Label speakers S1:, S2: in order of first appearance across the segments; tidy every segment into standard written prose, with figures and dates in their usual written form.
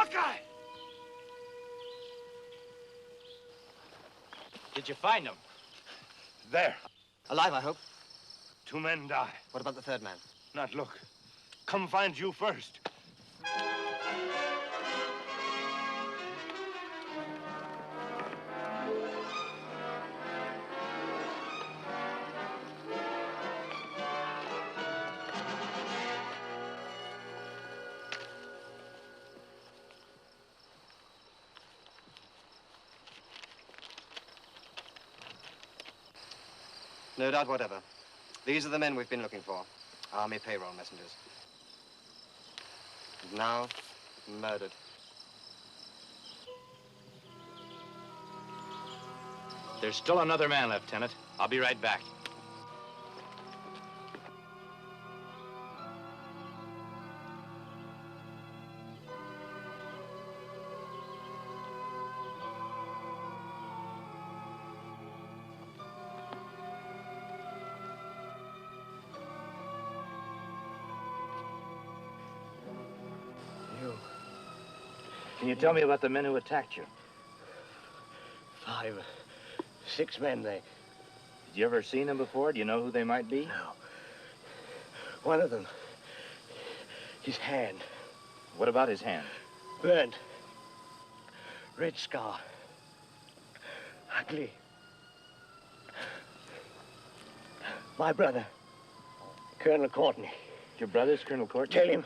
S1: Hawkeye!
S2: Did you find him?
S1: There.
S3: Alive, I hope.
S1: 2 men die.
S3: What about the third man?
S1: Not look. Come find you first.
S3: No doubt whatever. These are the men we've been looking for. Army payroll messengers. And now, murdered.
S2: There's still another man, Lieutenant. I'll be right back. Can you tell me about the men who attacked you?
S4: 5, 6 men, they...
S2: Did you ever seen them before? Do you know who they might be?
S4: No. One of them, his hand.
S2: What about his hand?
S4: Burnt. Red scar. Ugly. My brother, Colonel Courtney.
S2: Your brother's Colonel Courtney?
S4: Tell him.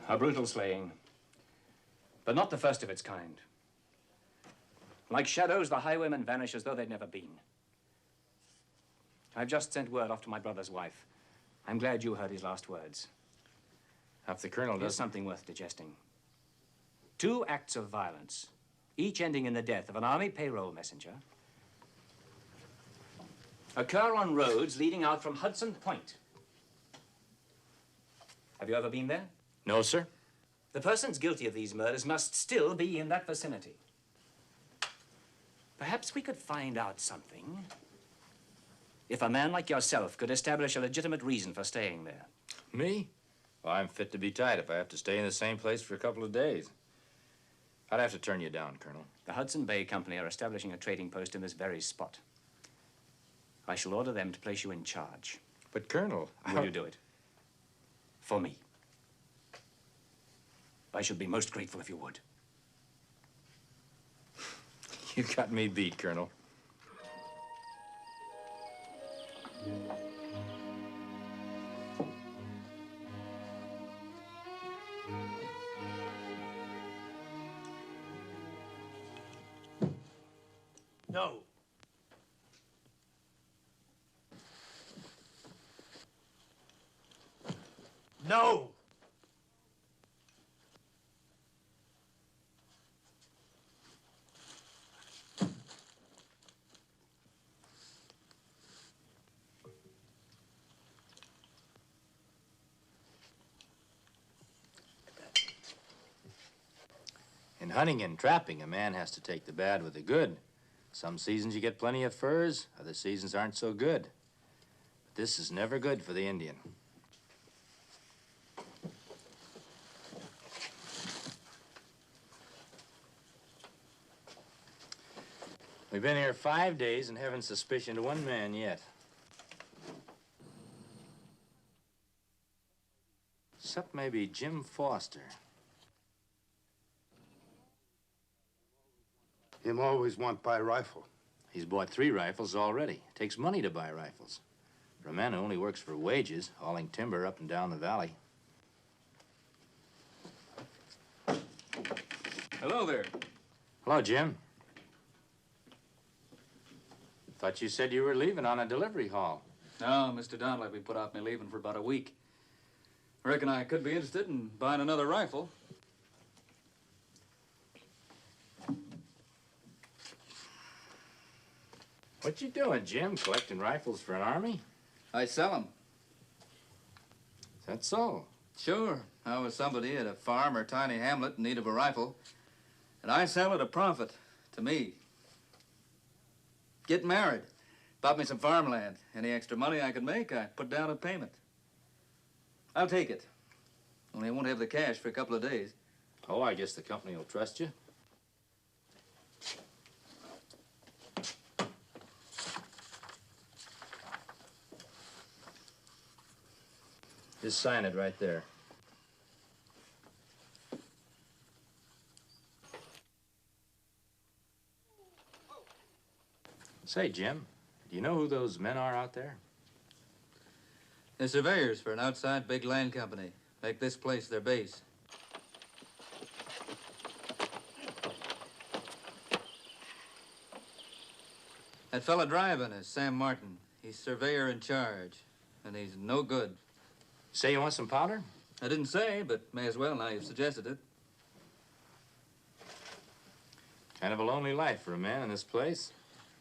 S5: A brutal slaying, but not the first of its kind. Like shadows, the highwaymen vanish as though they'd never been. I've just sent word off to my brother's wife. I'm glad you heard his last words.
S2: If the Colonel
S5: Here's
S2: does
S5: something worth digesting. 2 acts of violence, each ending in the death of an army payroll messenger, occur on roads leading out from Hudson Point. Have you ever been there?
S2: No, sir.
S5: The persons guilty of these murders must still be in that vicinity. Perhaps we could find out something if a man like yourself could establish a legitimate reason for staying there.
S2: Me? Well, I'm fit to be tied if I have to stay in the same place for a couple of days. I'd have to turn you down, Colonel.
S5: The Hudson Bay Company are establishing a trading post in this very spot. I shall order them to place you in charge.
S2: But, Colonel...
S5: Will you do it? For me. I should be most grateful if you would.
S2: You got me beat, Colonel.
S4: No. No.
S2: In hunting and trapping, a man has to take the bad with the good. Some seasons you get plenty of furs, other seasons aren't so good. But this is never good for the Indian. We've been here 5 days and haven't suspicioned 1 man yet. Except maybe Jim Foster.
S6: Him always want buy rifle.
S2: He's bought 3 rifles already. It takes money to buy rifles. For a man who only works for wages, hauling timber up and down the valley.
S5: Hello there.
S2: Hello, Jim. Thought you said you were leaving on a delivery haul.
S5: No, Mr. Donnelly, we put off me leaving for about a week. I reckon I could be interested in buying another rifle.
S2: What you doing, Jim? Collecting rifles for an army?
S7: I sell them.
S2: Is that so?
S7: Sure. I was somebody at a farm or tiny hamlet in need of a rifle, and I sell at a profit to me. Get married. Bought me some farmland. Any extra money I could make, I put down a payment. I'll take it. Only I won't have the cash for a couple of days.
S2: Oh, I guess the company will trust you. Just sign it right there. Say, Jim, do you know who those men are out there?
S7: They're surveyors for an outside big land company. Make this place their base. That fella driving is Sam Martin. He's surveyor in charge, and he's no good.
S2: Say you want some powder?
S7: I didn't say, but may as well now you've suggested it.
S2: Kind of a lonely life for a man in this place.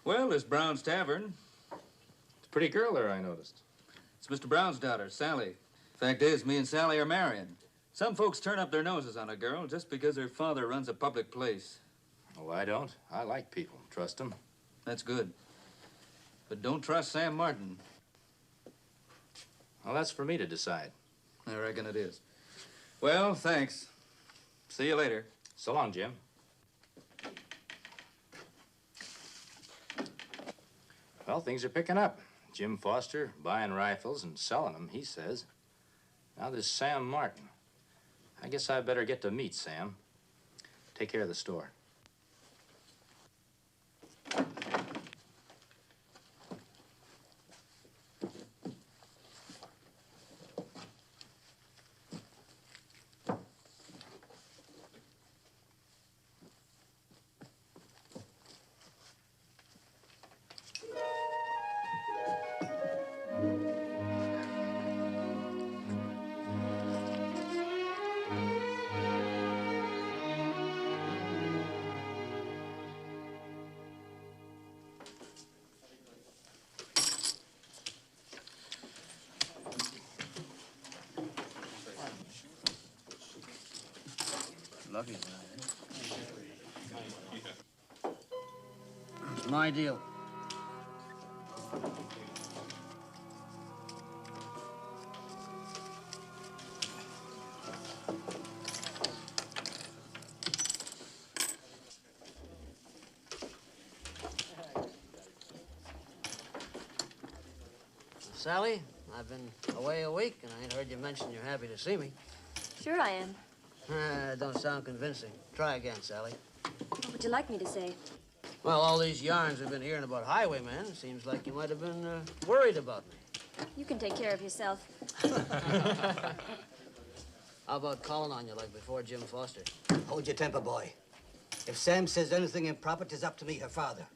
S7: Well, there's Brown's Tavern.
S2: It's a pretty girl there, I noticed.
S7: It's Mr. Brown's daughter, Sally. Fact is, me and Sally are marrying. Some folks turn up their noses on a girl just because her father runs a public place.
S2: Oh, I don't. I like people. Trust them.
S7: That's good. But don't trust Sam Martin.
S2: Well, that's for me to decide.
S7: I reckon it is. Well, thanks. See you later.
S2: So long, Jim. Well, things are picking up. Jim Foster buying rifles and selling them, he says. Now there's Sam Martin. I guess I better get to meet Sam. Take care of the store.
S4: Lucky. My deal. Sally, I've been away a week, and I ain't heard you mention you're happy to see me.
S8: Sure I am.
S4: Don't sound convincing. Try again, Sally.
S8: What would you like me to say?
S4: Well, all these yarns we've been hearing about highwaymen, seems like you might have been worried about me.
S8: You can take care of yourself.
S4: How about calling on you like before Jim Foster?
S9: Hold your temper, boy. If Sam says anything improper, 'tis up to me, her father.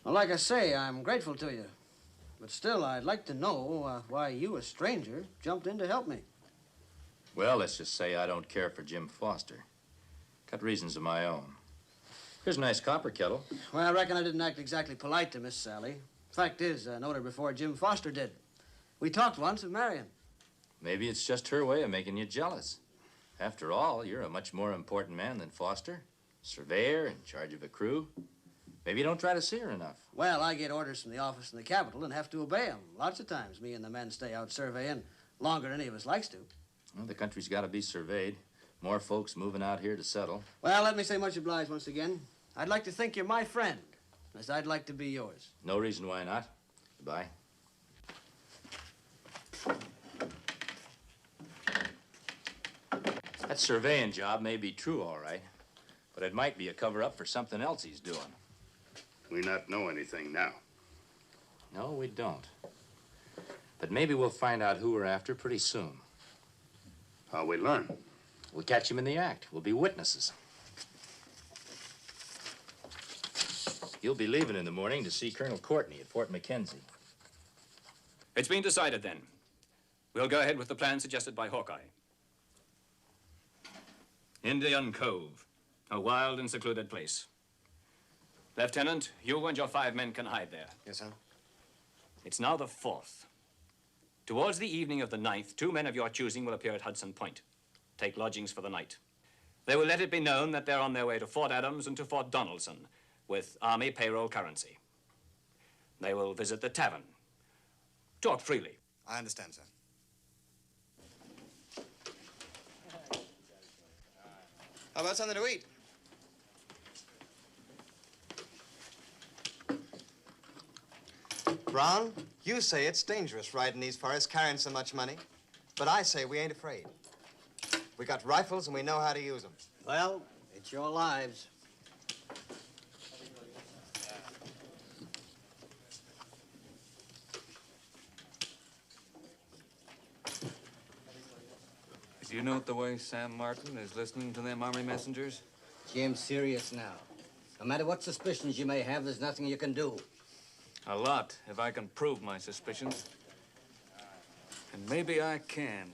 S4: Well, like I say, I'm grateful to you. But still, I'd like to know why you, a stranger, jumped in to help me.
S2: Well, let's just say I don't care for Jim Foster. Got reasons of my own. Here's a nice copper kettle.
S4: Well, I reckon I didn't act exactly polite to Miss Sally. Fact is, I knowed her before Jim Foster did. We talked once of marrying.
S2: Maybe it's just her way of making you jealous. After all, you're a much more important man than Foster. Surveyor, in charge of a crew. Maybe you don't try to see her enough.
S4: Well, I get orders from the office in the Capitol and have to obey them. Lots of times, me and the men stay out surveying longer than any of us likes to.
S2: Well, the country's got to be surveyed. More folks moving out here to settle.
S4: Well, let me say much obliged once again. I'd like to think you're my friend, as I'd like to be yours.
S2: No reason why not. Goodbye. That surveying job may be true, all right, but it might be a cover-up for something else he's doing.
S6: We not know anything now.
S2: No, we don't. But maybe we'll find out who we're after pretty soon.
S6: How we learn?
S2: We'll catch him in the act. We'll be witnesses. You'll be leaving in the morning to see Colonel Courtney at Fort McKenzie.
S5: It's been decided then. We'll go ahead with the plan suggested by Hawkeye. Indian Cove, a wild and secluded place. Lieutenant, you and your 5 men can hide there.
S3: Yes, sir.
S5: It's now the 4th. Towards the evening of the 9th, 2 men of your choosing will appear at Hudson Point. Take lodgings for the night. They will let it be known that they're on their way to Fort Adams and to Fort Donaldson with Army payroll currency. They will visit the tavern. Talk freely.
S3: I understand, sir. How about something to eat? Brown, you say it's dangerous riding these forests carrying so much money, but I say we ain't afraid. We got rifles and we know how to use them.
S4: Well, it's your lives.
S7: Do you note the way Sam Martin is listening to them army messengers?
S9: Jim's serious now. No matter what suspicions you may have, there's nothing you can do.
S7: A lot, if I can prove my suspicions. And maybe I can.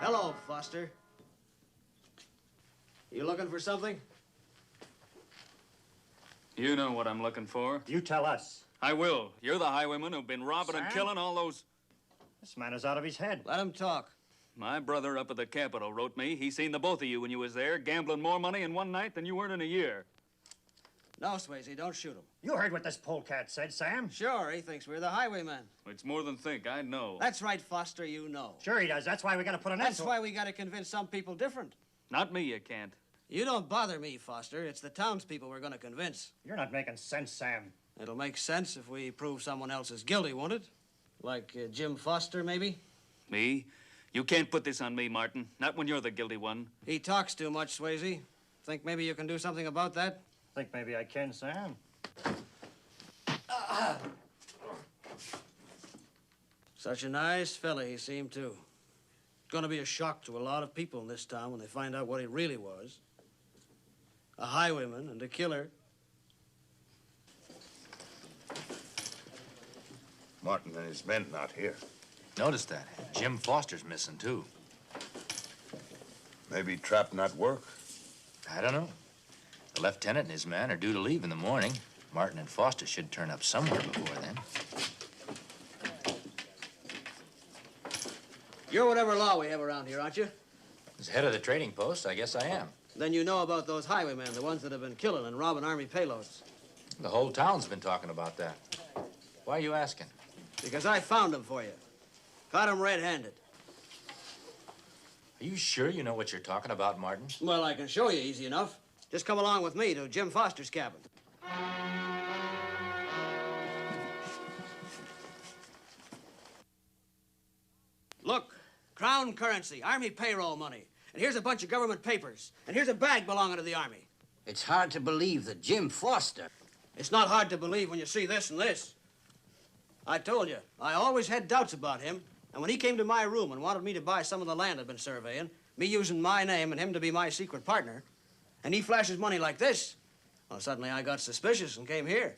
S4: Hello, Foster. You looking for something?
S7: You know what I'm looking for.
S10: You tell us.
S7: I will. You're the highwayman who've been robbing and
S10: Sam?
S7: killing all those...
S10: This man is out of his head.
S4: Let him talk.
S7: My brother up at the Capitol wrote me. He seen the both of you when you was there, gambling more money in one night than you earned in a year.
S4: No, Swayze, don't shoot him.
S10: You heard what this polecat said, Sam.
S4: Sure, he thinks we're the highwaymen.
S7: It's more than think, I know.
S4: That's right, Foster, you know.
S10: Sure he does. That's why we gotta put an end
S4: That's
S10: to it.
S4: why we gotta convince some people different.
S7: Not me, you can't.
S4: You don't bother me, Foster. It's the townspeople we're gonna convince.
S10: You're not making sense, Sam.
S4: It'll make sense if we prove someone else is guilty, won't it? Like Jim Foster, maybe?
S7: Me? You can't put this on me, Martin. Not when you're the guilty one.
S4: He talks too much, Swayze. Think maybe you can do something about that?
S10: Think maybe I can, Sam.
S4: Such a nice fella he seemed, too. Gonna be a shock to a lot of people in this town when they find out what he really was. A highwayman and a killer.
S6: Martin and his men not here.
S2: Notice that. Jim Foster's missing, too.
S6: Maybe trap not work.
S2: I don't know. The lieutenant and his men are due to leave in the morning. Martin and Foster should turn up somewhere before then.
S4: You're whatever law we have around here, aren't you?
S2: As head of the trading post, I guess I am.
S4: Then you know about those highwaymen, the ones that have been killing and robbing Army payloads.
S2: The whole town's been talking about that. Why are you asking?
S4: Because I found them for you. Caught them red-handed.
S2: Are you sure you know what you're talking about, Martin?
S4: Well, I can show you easy enough. Just come along with me to Jim Foster's cabin. Look, crown currency, Army payroll money. And here's a bunch of government papers. And here's a bag belonging to the Army.
S9: It's hard to believe that Jim Foster...
S4: It's not hard to believe when you see this and this. I told you, I always had doubts about him. And when he came to my room and wanted me to buy some of the land I'd been surveying, me using my name and him to be my secret partner, and he flashes money like this, well, suddenly I got suspicious and came here.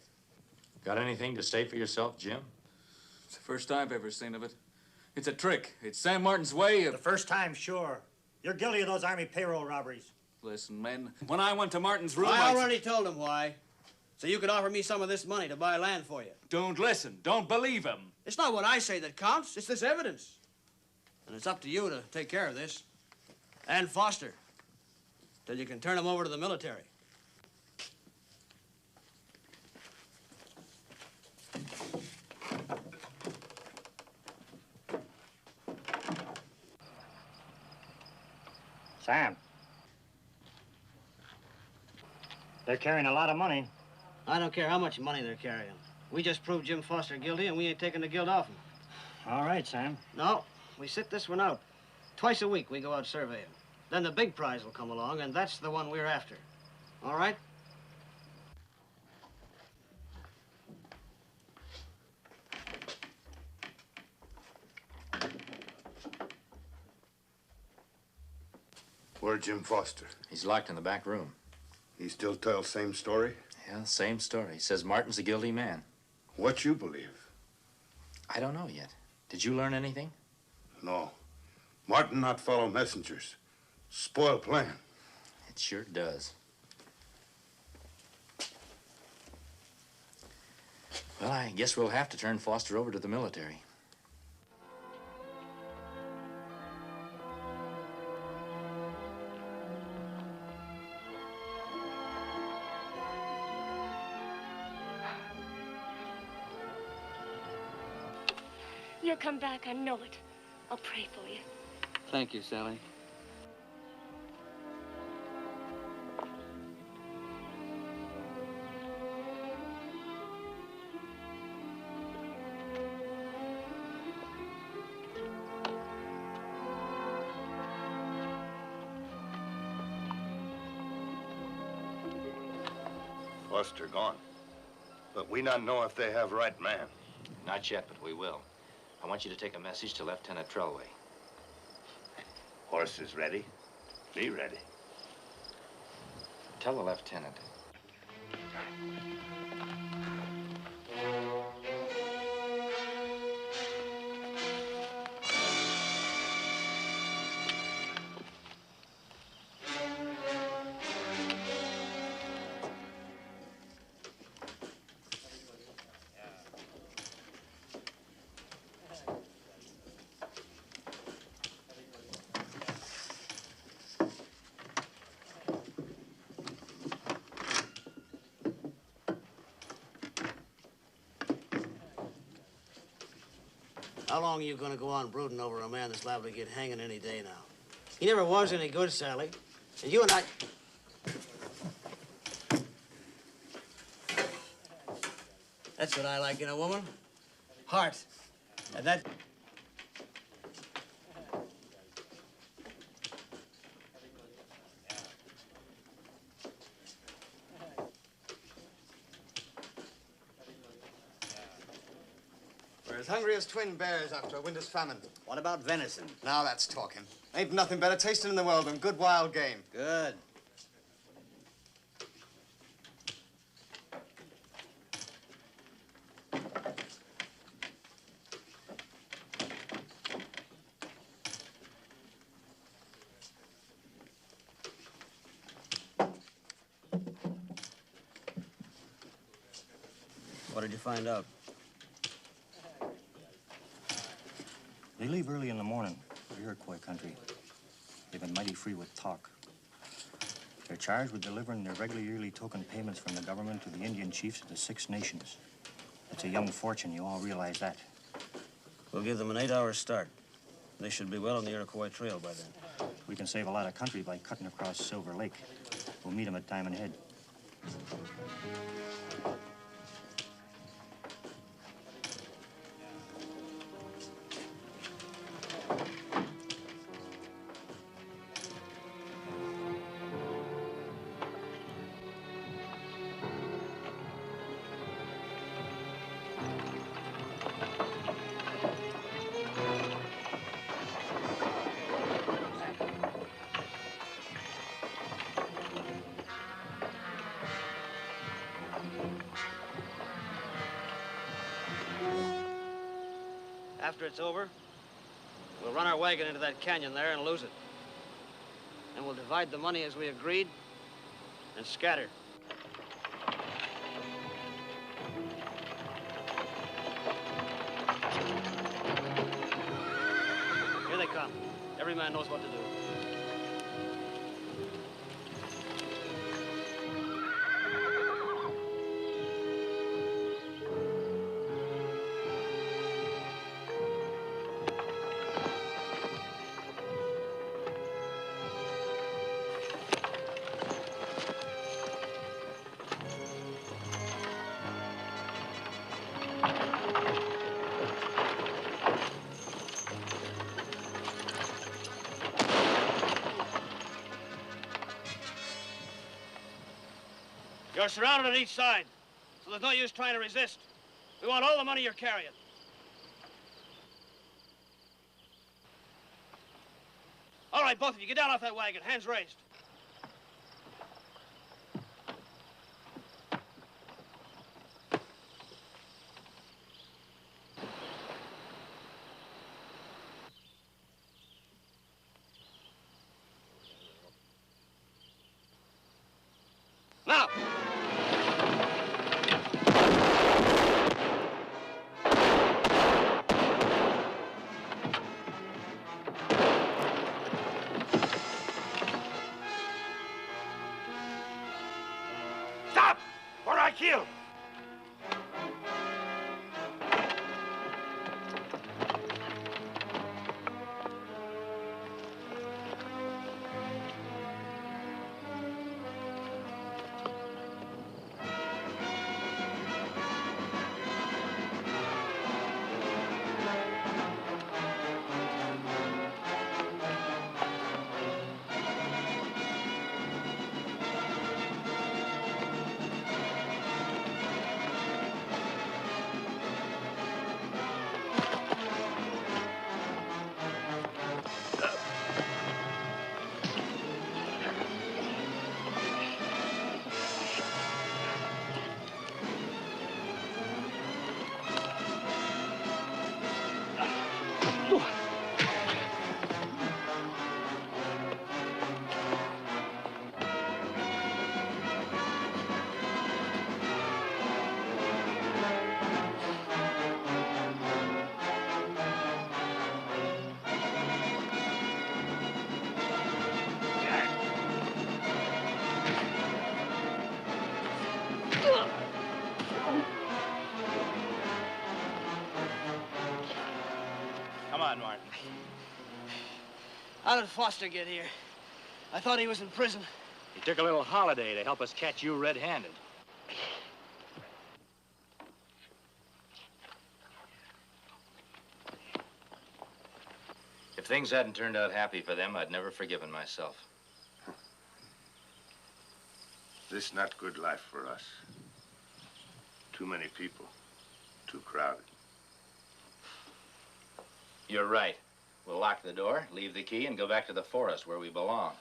S2: Got anything to say for yourself, Jim?
S7: It's the first I've ever seen of it. It's a trick. It's Sam Martin's way of...
S10: The first time, sure. You're guilty of those Army payroll robberies.
S7: Listen, men, when I went to Martin's room,
S4: I already told him why. So you could offer me some of this money to buy land for you.
S7: Don't listen. Don't believe him.
S4: It's not what I say that counts. It's this evidence. And it's up to you to take care of this. And Foster, till you can turn him over to the military.
S10: Sam. They're carrying a lot of money.
S4: I don't care how much money they're carrying. We just proved Jim Foster guilty, and we ain't taking the guilt off him.
S10: All right, Sam.
S4: No, we sit this one out. Twice a week we go out surveying. Then the big prize will come along, and that's the one we're after. All right?
S6: Where's Jim Foster?
S2: He's locked in the back room.
S6: He still tells same story?
S2: Yeah, same story. He says Martin's a guilty man.
S6: What you believe?
S2: I don't know yet. Did you learn anything?
S6: No. Martin not follow messengers. Spoil plan.
S2: It sure does. Well, I guess we'll have to turn Foster over to the military.
S11: You'll come back, I know it. I'll pray for you.
S7: Thank you, Sally.
S6: Foster gone. But we not know if they have right man.
S2: Not yet, but we will. I want you to take a message to Lieutenant Trelway.
S6: Horse is ready. Be ready.
S2: Tell the lieutenant.
S4: How long are you going to go on brooding over a man that's liable to get hanging any day now? He never was any good, Sally. And you and I... That's what I like in a woman. Heart. And that...
S3: We're as hungry as twin bears after a winter's famine.
S9: What about venison?
S3: Now that's talking. Ain't nothing better tasting in the world than good wild game.
S9: Good.
S4: What did you find out?
S10: They leave early in the morning for Iroquois country. They've been mighty free with talk. They're charged with delivering their regular yearly token payments from the government to the Indian chiefs of the Six Nations. It's a young fortune, you all realize that.
S4: We'll give them an 8-hour start. They should be well on the Iroquois Trail by then.
S10: We can save a lot of country by cutting across Silver Lake. We'll meet them at Diamond Head.
S4: After it's over, we'll run our wagon into that canyon there and lose it. And we'll divide the money as we agreed and scatter. Here they come. Every man knows what to do. You're surrounded on each side, so there's no use trying to resist. We want all the money you're carrying. All right, both of you, get down off that wagon, hands raised. Now!
S1: Stop! Or I kill!
S5: Come on, Martin.
S4: How did Foster get here? I thought he was in prison.
S5: He took a little holiday to help us catch you red-handed. If things hadn't turned out happy for them, I'd never forgiven myself.
S6: This not good life for us. Too many people. Too crowded.
S2: You're right. We'll lock the door, leave the key, and go back to the forest where we belong.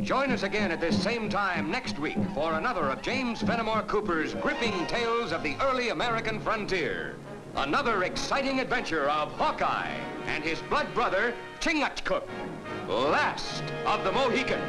S12: Join us again at this same time next week for another of James Fenimore Cooper's gripping tales of the early American frontier. Another exciting adventure of Hawkeye and his blood brother, Chingachgook, last of the Mohicans.